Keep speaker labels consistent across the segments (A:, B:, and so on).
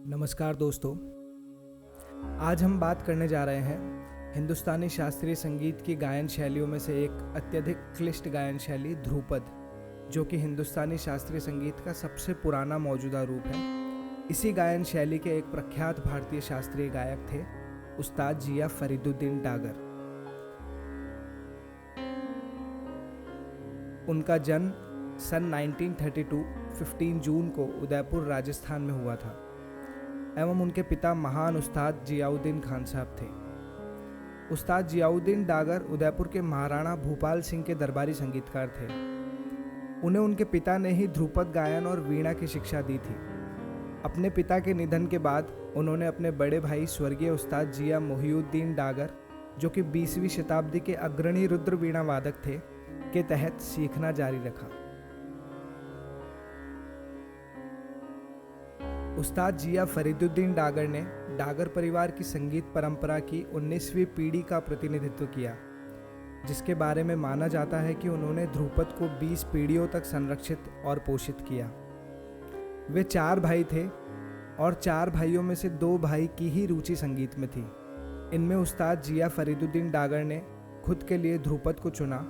A: नमस्कार दोस्तों। आज हम बात करने जा रहे हैं हिंदुस्तानी शास्त्रीय संगीत की गायन शैलियों में से एक अत्यधिक क्लिष्ट गायन शैली ध्रुपद, जो कि हिंदुस्तानी शास्त्रीय संगीत का सबसे पुराना मौजूदा रूप है। इसी गायन शैली के एक प्रख्यात भारतीय शास्त्रीय गायक थे उस्ताद जिया फरीदुद्दीन डागर। उनका जन्म सन 1932 15 जून को उदयपुर राजस्थान में हुआ था एवं उनके पिता महान उस्ताद जियाउद्दीन खान साहब थे। उस्ताद जियाउद्दीन डागर उदयपुर के महाराणा भूपाल सिंह के दरबारी संगीतकार थे। उन्हें उनके पिता ने ही ध्रुपद गायन और वीणा की शिक्षा दी थी। अपने पिता के निधन के बाद उन्होंने अपने बड़े भाई स्वर्गीय उस्ताद जिया मोहिउद्दीन डागर, जो कि 20वीं शताब्दी के अग्रणी रुद्र वीणा वादक थे, के तहत सीखना जारी रखा। उस्ताद जिया फरीदुद्दीन डागर ने डागर परिवार की संगीत परंपरा की 19वीं पीढ़ी का प्रतिनिधित्व किया, जिसके बारे में माना जाता है कि उन्होंने ध्रुपद को 20 पीढ़ियों तक संरक्षित और पोषित किया। वे 4 भाई थे और 4 भाइयों में से 2 भाई की ही रुचि संगीत में थी। इनमें उस्ताद जिया फरीदुद्दीन डागर ने खुद के लिए ध्रुपद को चुना,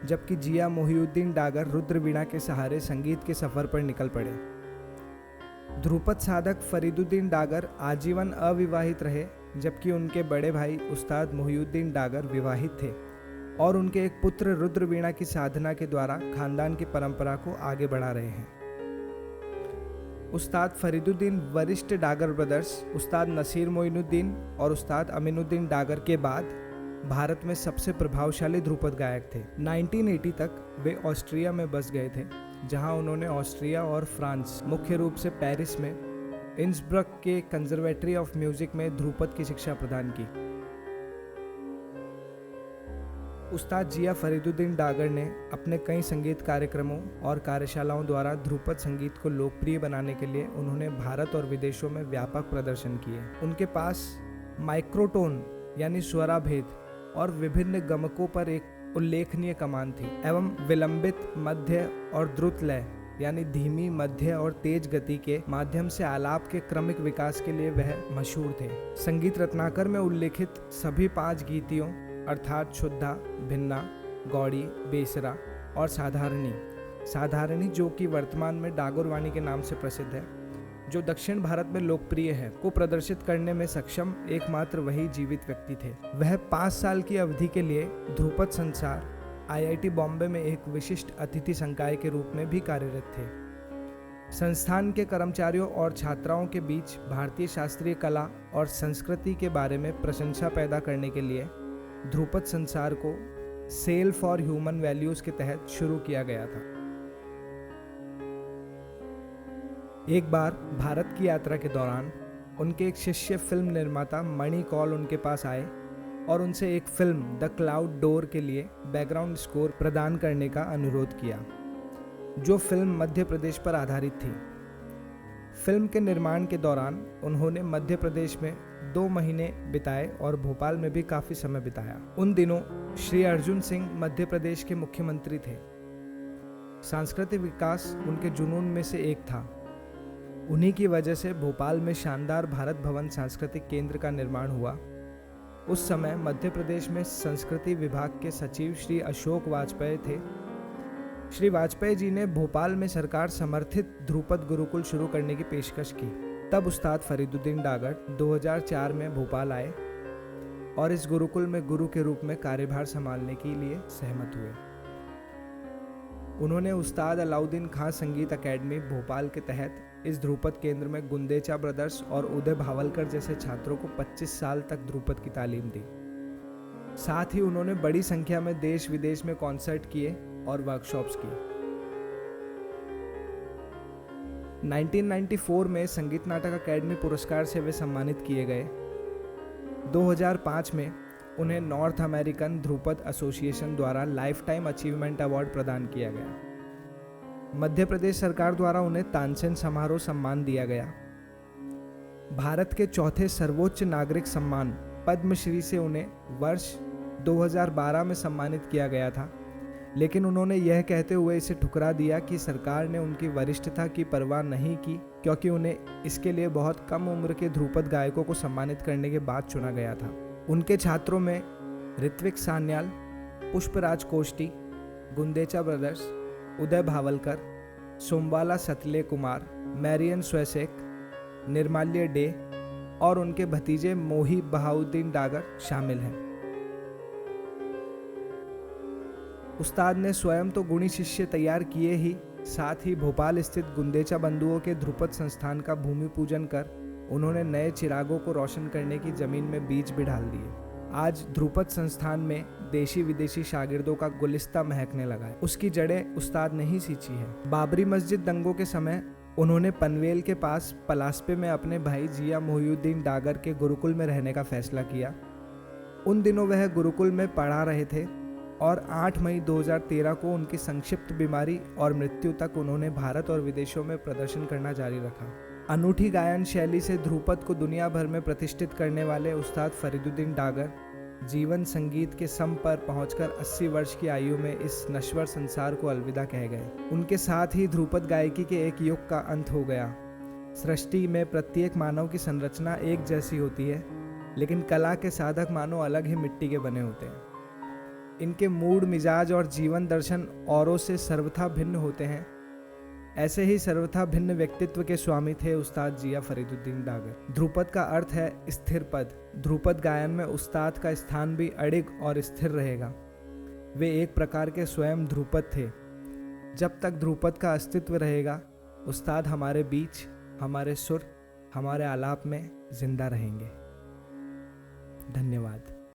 A: जबकि जिया मोहिउद्दीन डागर रुद्र वीणा के सहारे संगीत के सफर पर निकल पड़े। ध्रुपद साधक फरीदुद्दीन डागर आजीवन अविवाहित रहे, जबकि उनके बड़े भाई उस्ताद मोहिउद्दीन डागर विवाहित थे और उनके एक पुत्र रुद्र वीणा की साधना के द्वारा खानदान की परंपरा को आगे बढ़ा रहे हैं। उस्ताद फरीदुद्दीन वरिष्ठ डागर ब्रदर्स उस्ताद नसीर मोइनुद्दीन और उस्ताद अमीनुद्दीन डागर के बाद भारत में सबसे प्रभावशाली ध्रुपद गायक थे। 1980 तक वे ऑस्ट्रिया में बस गए थे, जहां उन्होंने ऑस्ट्रिया और फ्रांस, मुख्य रूप से पेरिस में इंसब्रक के कंजर्वेटरी ऑफ म्यूजिक में ध्रुपद की शिक्षा प्रदान की। उस्ताद जिया फरीदुद्दीन डागर ने अपने कई संगीत कार्यक्रमों और कार्यशालाओं द्वारा ध्रुपद संगीत को लोकप्रिय बनाने के लिए उन्होंने भारत और विदेशों में व्यापक प्रदर्शन किए। उनके पास माइक्रोटोन यानी स्वराभेद और विभिन्न गमकों पर एक उल्लेखनीय कमान थी एवं विलंबित, मध्य और द्रुत लय यानी धीमी, मध्य और तेज गति के माध्यम से आलाप के क्रमिक विकास के लिए वह मशहूर थे। संगीत रत्नाकर में उल्लेखित सभी 5 गीतियों अर्थात शुद्धा, भिन्ना, गौड़ी, बेसरा और साधारणी, जो कि वर्तमान में डागरवाणी के नाम से प्रसिद्ध है, जो दक्षिण भारत में लोकप्रिय है, को प्रदर्शित करने में सक्षम एकमात्र वही जीवित व्यक्ति थे। वह 5 साल की अवधि के लिए ध्रुपद संसार IIT बॉम्बे में एक विशिष्ट अतिथि संकाय के रूप में भी कार्यरत थे। संस्थान के कर्मचारियों और छात्राओं के बीच भारतीय शास्त्रीय कला और संस्कृति के बारे में प्रशंसा पैदा करने के लिए ध्रुपद संसार को सेल फॉर ह्यूमन वैल्यूज के तहत शुरू किया गया था। एक बार भारत की यात्रा के दौरान उनके एक शिष्य फिल्म निर्माता मणि कौल उनके पास आए और उनसे एक फिल्म द क्लाउड डोर के लिए बैकग्राउंड स्कोर प्रदान करने का अनुरोध किया, जो फिल्म मध्य प्रदेश पर आधारित थी। फिल्म के निर्माण के दौरान उन्होंने मध्य प्रदेश में 2 महीने बिताए और भोपाल में भी काफ़ी समय बिताया। उन दिनों श्री अर्जुन सिंह मध्य प्रदेश के मुख्यमंत्री थे। सांस्कृतिक विकास उनके जुनून में से एक था। उन्हीं की वजह से भोपाल में शानदार भारत भवन सांस्कृतिक केंद्र का निर्माण हुआ। उस समय मध्य प्रदेश में संस्कृति विभाग के सचिव श्री अशोक वाजपेयी थे। श्री वाजपेयी जी ने भोपाल में सरकार समर्थित ध्रुपद गुरुकुल शुरू करने की पेशकश की। तब उस्ताद फरीदुद्दीन डागर 2004 में भोपाल आए और इस गुरुकुल में गुरु के रूप में कार्यभार संभालने के लिए सहमत हुए। उन्होंने उस्ताद अलाउद्दीन खां संगीत अकेडमी भोपाल के तहत इस ध्रुपद केंद्र में गुंदेचा ब्रदर्स और उदय भावलकर जैसे छात्रों को 25 साल तक ध्रुपद की तालीम दी। साथ ही उन्होंने बड़ी संख्या में देश विदेश में कॉन्सर्ट किए और वर्कशॉप्स की। 1994 में संगीत नाटक अकेडमी पुरस्कार से वे सम्मानित किए गए। 2005 में उन्हें नॉर्थ अमेरिकन ध्रुपद एसोसिएशन द्वारा लाइफ टाइम अचीवमेंट अवार्ड प्रदान किया गया। मध्य प्रदेश सरकार द्वारा उन्हें तानसेन समारोह सम्मान दिया गया। भारत के चौथे सर्वोच्च नागरिक सम्मान पद्मश्री से उन्हें वर्ष 2012 में सम्मानित किया गया था, लेकिन उन्होंने यह कहते हुए इसे ठुकरा दिया कि सरकार ने उनकी वरिष्ठता की परवाह नहीं की क्योंकि उन्हें इसके लिए बहुत कम उम्र के ध्रुपद गायकों को सम्मानित करने के बाद चुना गया था। उनके छात्रों में ऋत्विक सान्याल, पुष्पराज कोष्टी, गुंदेचा ब्रदर्स, उदय भावलकर, सोमवाला सतले कुमार, मैरियन स्वैसेक, निर्माल्य डे और उनके भतीजे मोही बहाउद्दीन डागर शामिल हैं। उस्ताद ने स्वयं तो गुणी शिष्य तैयार किए ही, साथ ही भोपाल स्थित गुंदेचा बंधुओं के ध्रुपद संस्थान का भूमि पूजन कर उन्होंने नए चिरागों को रोशन करने की जमीन में बीज भी डाल दिए। आज ध्रुपद संस्थान में देशी विदेशी शागिर्दों का गुलिस्ता महकने लगा है। उसकी जड़ें उस्ताद ने ही सींची है। बाबरी मस्जिद दंगों के समय उन्होंने पनवेल के पास पलास्पे में अपने भाई जिया मोहिउद्दीन डागर के गुरुकुल में रहने का फैसला किया। उन दिनों वह गुरुकुल में पढ़ा रहे थे और 8 मई 2013 को उनकी संक्षिप्त बीमारी और मृत्यु तक उन्होंने भारत और विदेशों में प्रदर्शन करना जारी रखा। अनूठी गायन शैली से ध्रुपद को दुनिया भर में प्रतिष्ठित करने वाले उस्ताद फरीदुद्दीन डागर जीवन संगीत के सम पर पहुंचकर 80 वर्ष की आयु में इस नश्वर संसार को अलविदा कह गए। उनके साथ ही ध्रुपद गायकी के एक युग का अंत हो गया। सृष्टि में प्रत्येक मानव की संरचना एक जैसी होती है, लेकिन कला के साधक मानो अलग ही मिट्टी के बने होते हैं। इनके मूड, मिजाज और जीवन दर्शन औरों से सर्वथा भिन्न होते हैं। ऐसे ही सर्वथा भिन्न व्यक्तित्व के स्वामी थे उस्ताद जिया फरीदुद्दीन डागर। ध्रुपद का अर्थ है स्थिर पद। ध्रुपद गायन में उस्ताद का स्थान भी अडिग और स्थिर रहेगा। वे एक प्रकार के स्वयं ध्रुपद थे। जब तक ध्रुपद का अस्तित्व रहेगा, उस्ताद हमारे बीच, हमारे सुर, हमारे आलाप में जिंदा रहेंगे। धन्यवाद।